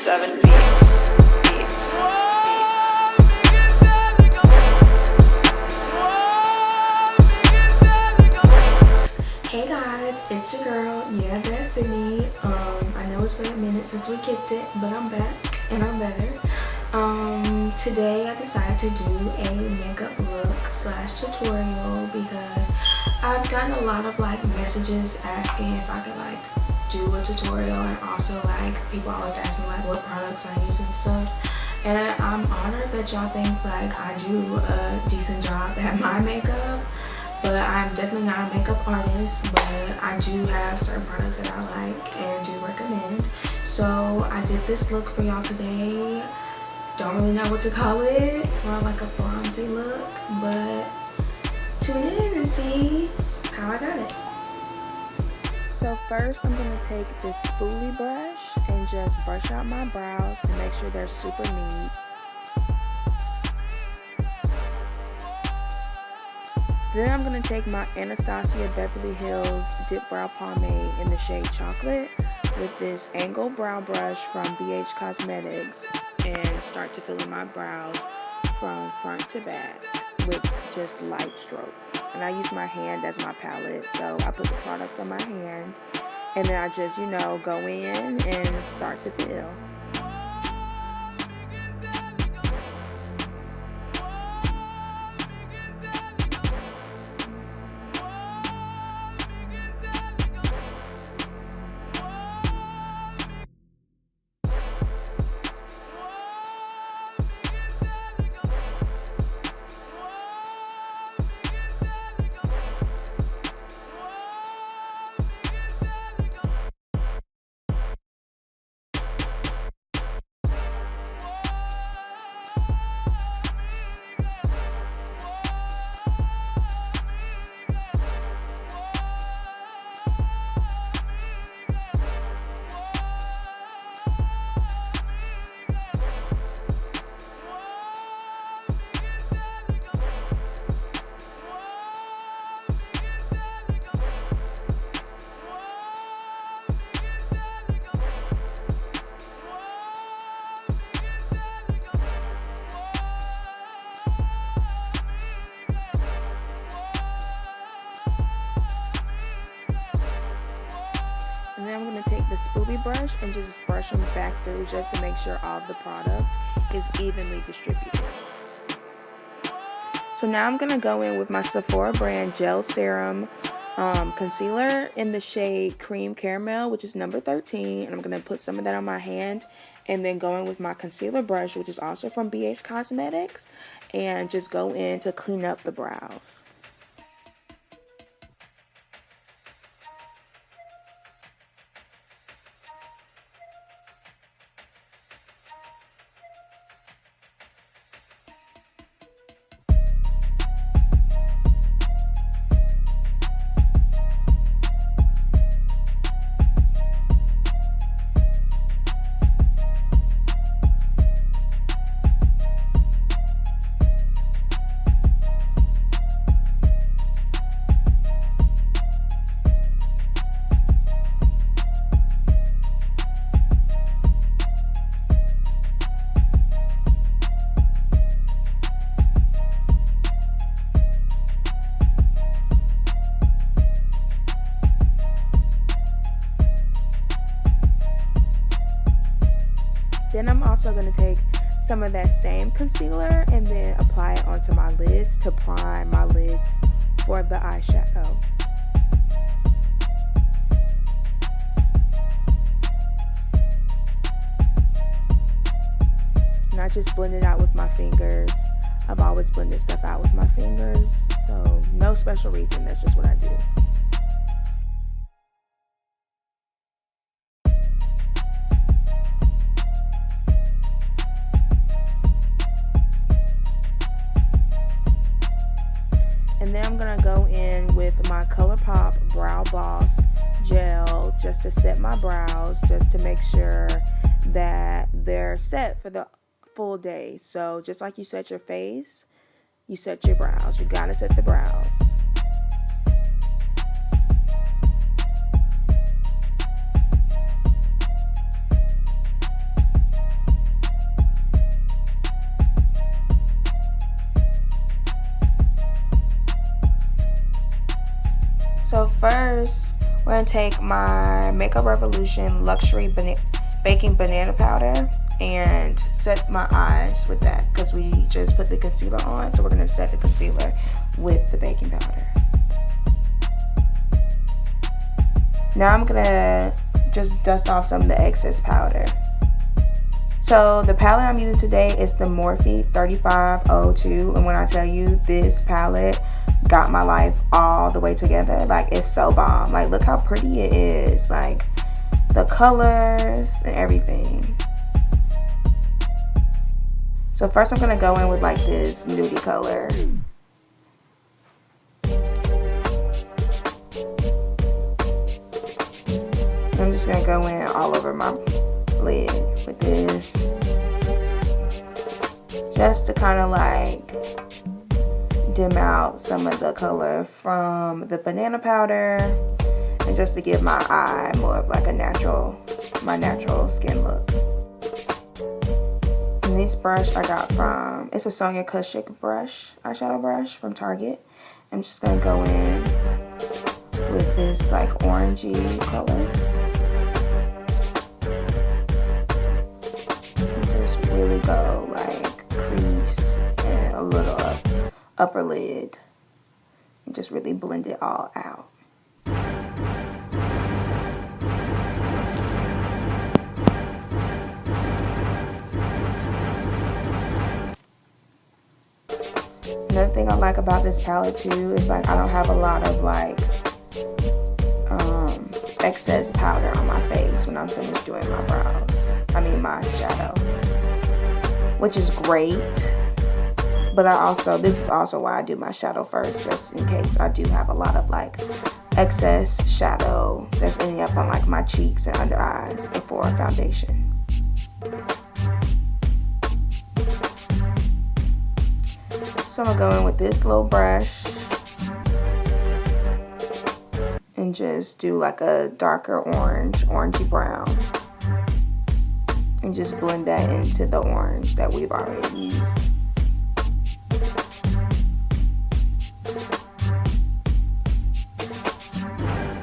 7 beats. Hey guys, it's your girl, yeah, that's Sydney. I know it's been a minute since we kicked it, but I'm back and I'm better. Today I decided to do a makeup look slash tutorial because I've gotten a lot of like messages asking if I could like do a tutorial, and also like people always ask me like what products I use and stuff. And I'm honored that y'all think like I do a decent job at my makeup. But I'm definitely not a makeup artist, but I do have certain products that I like and do recommend. So I did this look for y'all today. Don't really know what to call it. It's more like a bronzy look, but tune in and see how I got it. So first I'm going to take this spoolie brush and just brush out my brows to make sure they're super neat. Then I'm going to take my Anastasia Beverly Hills Dipbrow Pomade in the shade Chocolate with this angled brow brush from BH Cosmetics and start to fill in my brows from front to back with just light strokes. And I use my hand as my palette, so I put the product on my hand and then I just, you know, go in and start to fill. And then I'm going to take the spoolie brush and just brush them back through just to make sure all of the product is evenly distributed. So now I'm going to go in with my Sephora brand Gel Serum concealer in the shade Cream Caramel, which is number 13. And I'm going to put some of that on my hand and then go in with my concealer brush, which is also from BH Cosmetics, and just go in to clean up the brows. Then I'm also going to take some of that same concealer and then apply it onto my lids to prime my lids for the eyeshadow. And I just blend it out with my fingers. I've always blended stuff out with my fingers, so no special reason, that's just what I do. And then I'm going to go in with my Colourpop Brow Boss gel just to set my brows, just to make sure that they're set for the full day. So just like you set your face, you set your brows. You got to set the brows. We're going to take my Makeup Revolution Luxury Baking Banana Powder and set my eyes with that because we just put the concealer on. So we're going to set the concealer with the baking powder. Now I'm going to just dust off some of the excess powder. So the palette I'm using today is the Morphe 3502, and when I tell you this palette got my life all the way together, like it's so bomb. Like look how pretty it is, like the colors and everything. So first I'm gonna go in with like this nudie color. I'm just gonna go in all over my lid with this, just to kind of like dim out some of the color from the banana powder, and just to give my eye more of like a my natural skin look. And this brush I got from, it's a Sonia Kashuk brush, eyeshadow brush from Target. I'm just gonna go in with this like orangey color. Really go like crease and a little upper lid and just really blend it all out. Another thing I like about this palette too is like I don't have a lot of like excess powder on my face when I'm finished doing my brows. I mean my shadow, which is great, but this is also why I do my shadow first, just in case I do have a lot of like excess shadow that's ending up on like my cheeks and under eyes before foundation. So I'm gonna go in with this little brush and just do like a darker orangey brown, and just blend that into the orange that we've already used.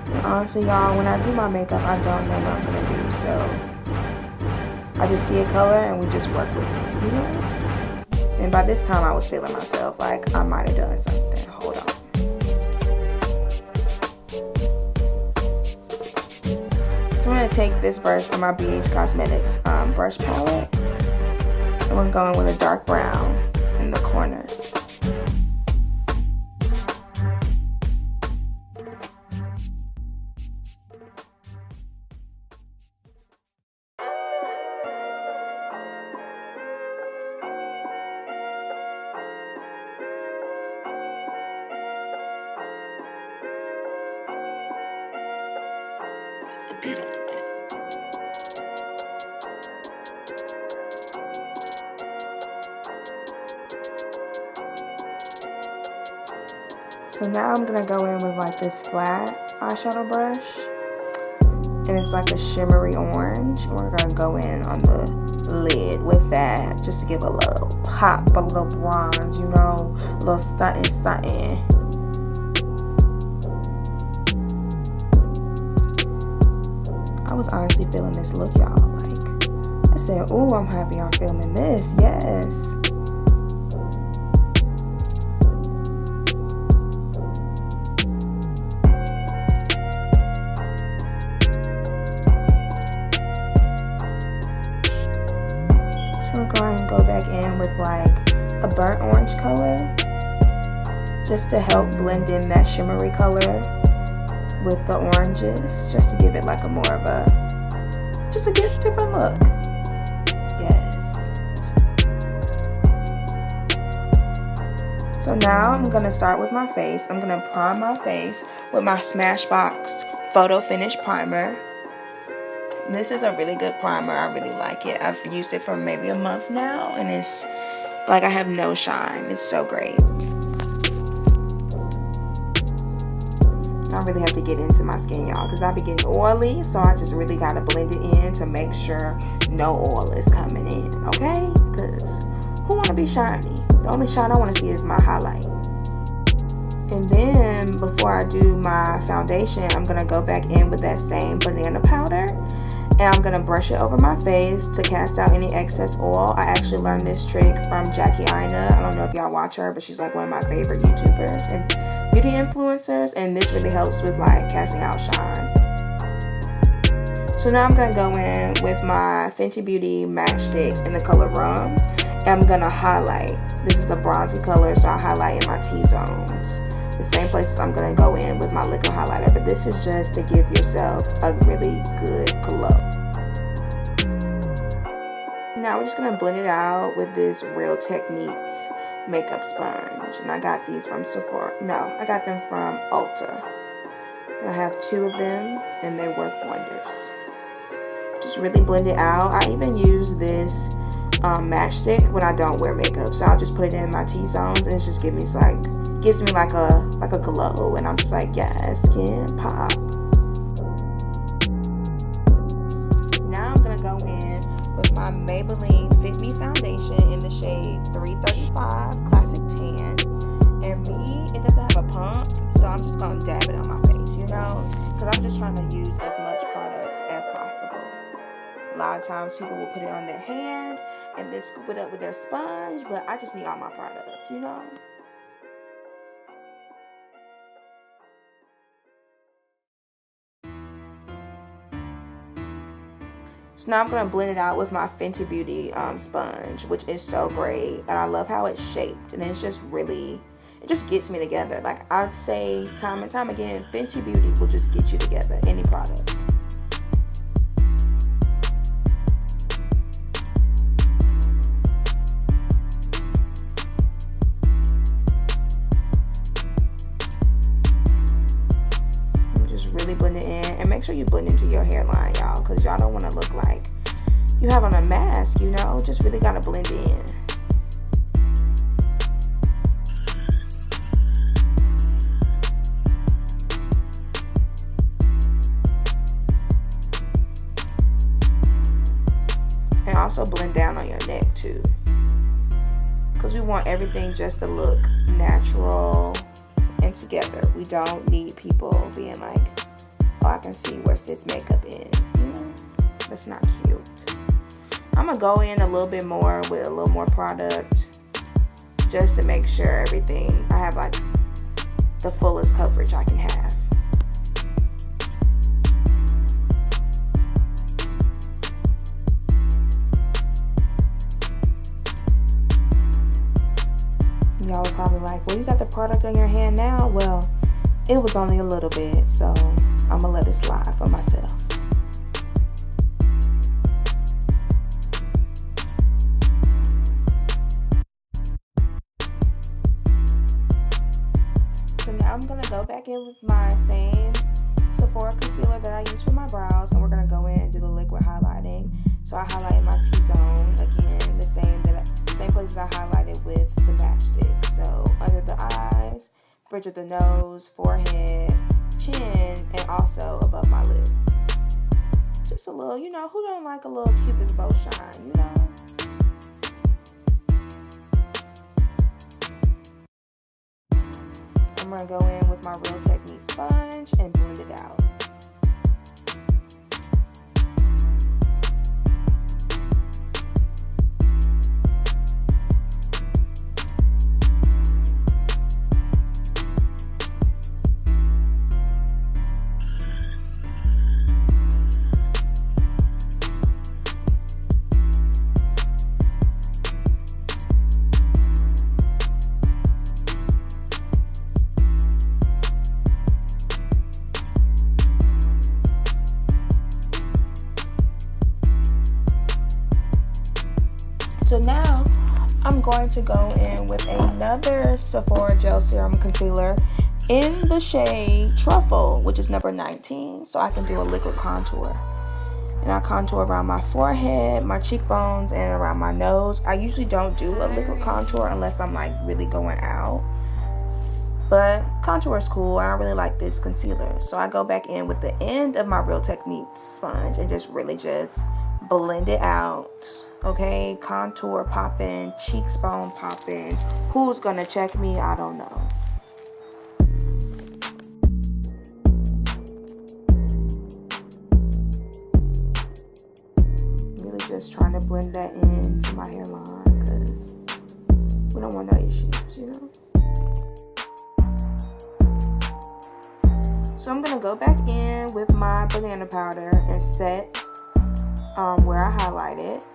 And honestly, y'all, when I do my makeup, I don't know what I'm gonna do, so I just see a color and we just work with it, you know? And by this time, I was feeling myself, like I might have done something. Hold on. So I'm going to take this brush from my BH Cosmetics brush palette, and we're going with a dark brown in the corners. So now I'm gonna go in with like this flat eyeshadow brush, and it's like a shimmery orange. And we're gonna go in on the lid with that, just to give a little pop, a little bronze, you know, a little something. I was honestly feeling this look, y'all. Like I said, ooh, I'm happy I'm filming this. Yes. Go back in with like a burnt orange color, just to help blend in that shimmery color with the oranges, just to give it like a more of a, just a different look. Yes. So now I'm gonna start with my face. I'm gonna prime my face with my Smashbox Photo Finish Primer. This is a really good primer. I really like it. I've used it for maybe a month now, and it's like I have no shine. It's so great. I really have to get into my skin, y'all, because I be getting oily, so I just really got to blend it in to make sure no oil is coming in, okay? Because who want to be shiny? The only shine I want to see is my highlight. And then before I do my foundation, I'm going to go back in with that same banana powder. And I'm going to brush it over my face to cast out any excess oil. I actually learned this trick from Jackie Aina. I don't know if y'all watch her, but she's like one of my favorite YouTubers and beauty influencers. And this really helps with like casting out shine. So now I'm going to go in with my Fenty Beauty Matchsticks in the color Rum. And I'm going to highlight. This is a bronzy color, so I highlight in my T-zones. The same places I'm going to go in with my liquid highlighter, but this is just to give yourself a really good glow. Now we're just going to blend it out with this Real Techniques makeup sponge. And I got these from Sephora. No, I got them from Ulta. I have 2 of them and they work wonders. Just really blend it out. I even use this matchstick when I don't wear makeup. So I'll just put it in my T-zones and it's just gives me like a glow, and I'm just like, yes, skin pop. Now I'm gonna go in with my Maybelline Fit Me foundation in the shade 335 Classic Tan. And it doesn't have a pump, so I'm just gonna dab it on my face, you know, because I'm just trying to use as much product as possible. A lot of times people will put it on their hand and then scoop it up with their sponge, but I just need all my product, you know. So now I'm going to blend it out with my Fenty Beauty sponge, which is so great. And I love how it's shaped. And it's just really, it just gets me together. Like I'd say time and time again, Fenty Beauty will just get you together, any product. Blend it in, and make sure you blend into your hairline, y'all, because y'all don't want to look like you have on a mask, you know. Just really gotta blend in. And also blend down on your neck too, because we want everything just to look natural and together. We don't need people being like, oh, I can see where sis makeup is. You know, that's not cute. I'm gonna go in a little bit more with a little more product just to make sure everything, I have like the fullest coverage I can have. Y'all are probably like, well, you got the product on your hand now. Well, it was only a little bit, so I'm gonna let it slide for myself. So now I'm gonna go back in with my same Sephora concealer that I use for my brows, and we're gonna go in and do the liquid highlighting. So I highlighted my T-zone again, the same places I highlighted with the matchstick. So under the eyes, bridge of the nose, forehead, chin, and also above my lip. Just a little, you know, who don't like a little Cupid's bow shine, you know? I'm gonna go in with my Real Techniques sponge and blend it out. So now I'm going to go in with another Sephora Gel Serum Concealer in the shade Truffle, which is number 19, so I can do a liquid contour. And I contour around my forehead, my cheekbones, and around my nose. I usually don't do a liquid contour unless I'm like really going out. But contour is cool. I don't really like this concealer. So I go back in with the end of my Real Techniques sponge and just really just blend it out. Okay, contour popping, cheekbone popping. Who's gonna check me? I don't know. just trying to blend that into my hairline because we don't want no issues, you know. So I'm gonna go back in with my banana powder and set where I highlighted,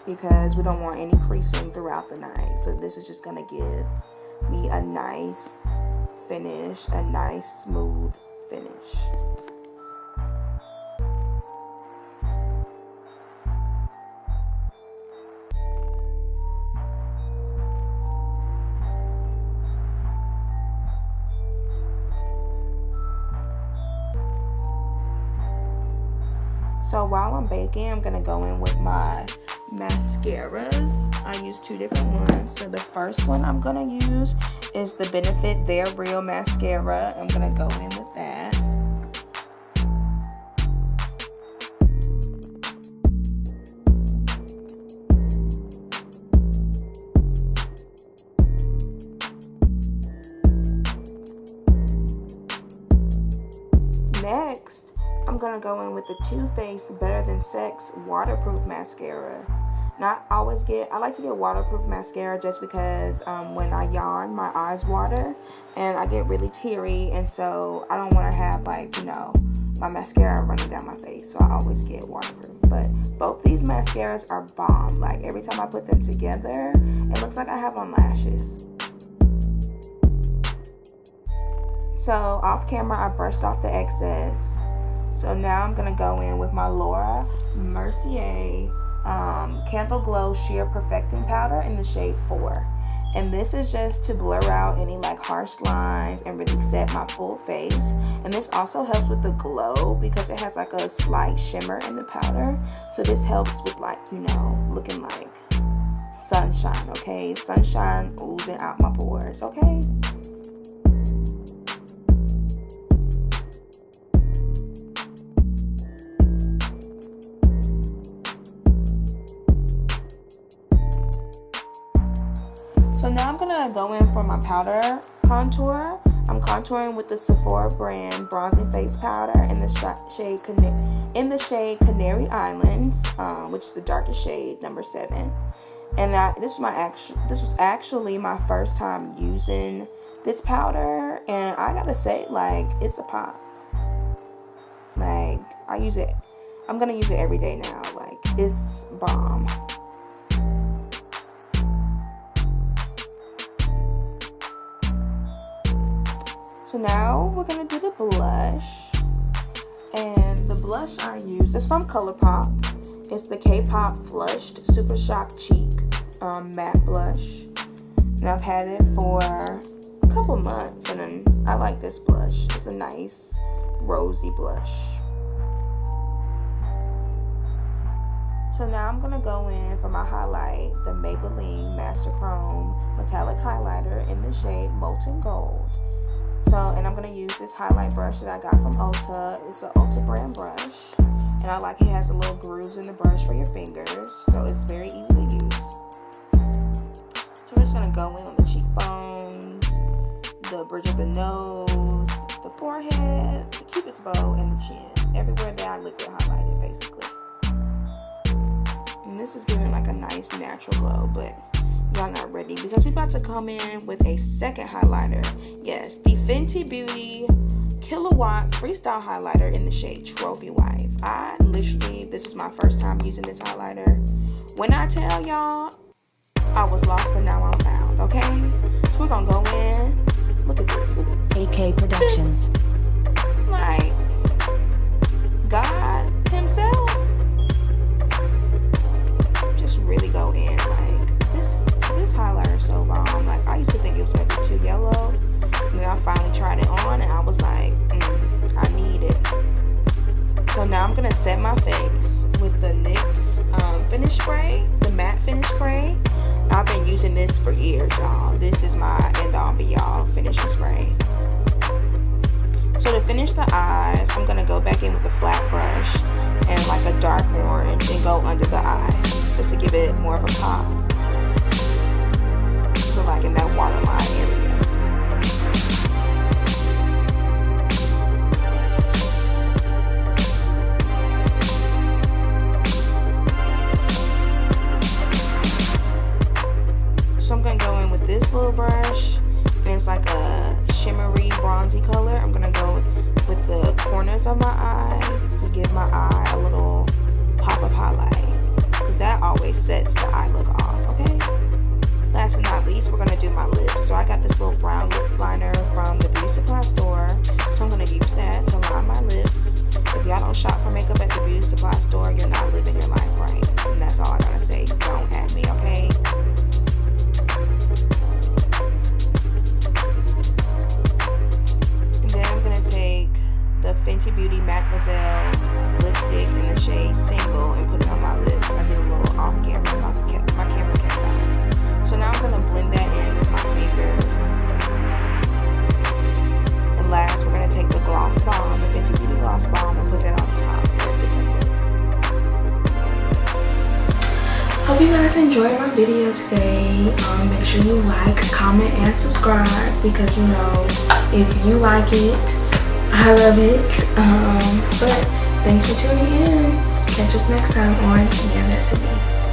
because we don't want any creasing throughout the night. So this is just gonna give me a nice finish, a nice smooth finish. So while I'm baking, I'm gonna go in with my mascaras. I use two different ones. So the first one I'm gonna use is the Benefit They're Real mascara. I'm gonna go in with that. Next, I'm gonna go in with the Too Faced Better Than Sex waterproof mascara. I like to get waterproof mascara just because when I yawn, my eyes water and I get really teary, and so I don't want to have, like, you know, my mascara running down my face, so I always get waterproof. But both these mascaras are bomb. Like, every time I put them together, it looks like I have on lashes. So off camera, I brushed off the excess. So now I'm gonna go in with my Laura Mercier Candleglow Sheer Perfecting Powder in the shade 4. And this is just to blur out any like harsh lines and really set my full face. And this also helps with the glow because it has like a slight shimmer in the powder. So this helps with, like, you know, looking like sunshine, okay? Sunshine oozing out my pores, okay? So now I'm gonna go in for my powder contour. I'm contouring with the Sephora brand bronzing face powder in the shade Canary Islands, which is the darkest shade, number 7. And this was actually my first time using this powder, and I gotta say, like, it's a pop. Like, I'm gonna use it every day now. Like, it's bomb. So now we're gonna do the blush, and the blush I use is from Colourpop. It's the K-Pop Flushed Supershock Cheek matte blush, and I've had it for a couple months, and then I like this blush. It's a nice rosy blush. So now I'm gonna go in for my highlight, the Maybelline Master Chrome Metallic Highlighter in the shade Molten Gold. So, and I'm going to use this highlight brush that I got from Ulta. It's an Ulta brand brush. And I like it has the little grooves in the brush for your fingers. So it's very easy to use. So we're just going to go in on the cheekbones, the bridge of the nose, the forehead, the cupid's bow, and the chin. Everywhere that I liquid highlighted, basically. And this is giving like a nice natural glow, but y'all not ready because we're about to come in with a second highlighter. Yes, the Fenty Beauty Kilowatt Freestyle Highlighter in the shade Trophy Wife. This is my first time using this highlighter. When I tell y'all, I was lost, but now I'm found, okay? So we're gonna go in. Look at this. Look at AK Productions. Like, God himself. Just really go in, like, this highlighter is so bomb. Like, I used to think it was gonna be too yellow, and then I finally tried it on and I was like, I need it. So now I'm gonna set my face with the NYX finish spray, the matte finish spray. I've been using this for years, y'all. This is my end all be all finishing spray. So to finish the eyes, I'm gonna go back in with a flat brush and like a dark orange and go under the eye just to give it more of a pop. So like in that waterline area. hope you guys enjoyed my video today. Make sure you like, comment, and subscribe because, you know, if you like it, I love it. But thanks for tuning in. Catch us next time on Yeah, That's Me.